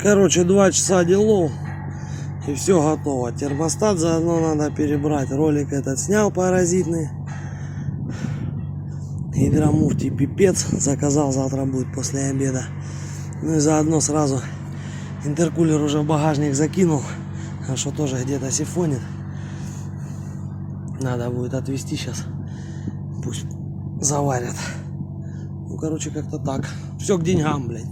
Короче, 2 часа делов. И все готово. Термостат заодно надо перебрать. Ролик этот снял паразитный. Гидромуртий пипец. Заказал, завтра будет после обеда. Ну и заодно сразу интеркулер уже в багажник закинул. А что тоже где-то сифонит. Надо будет отвезти сейчас. Пусть заварят. Ну, короче, как-то так. Все к деньгам, блядь.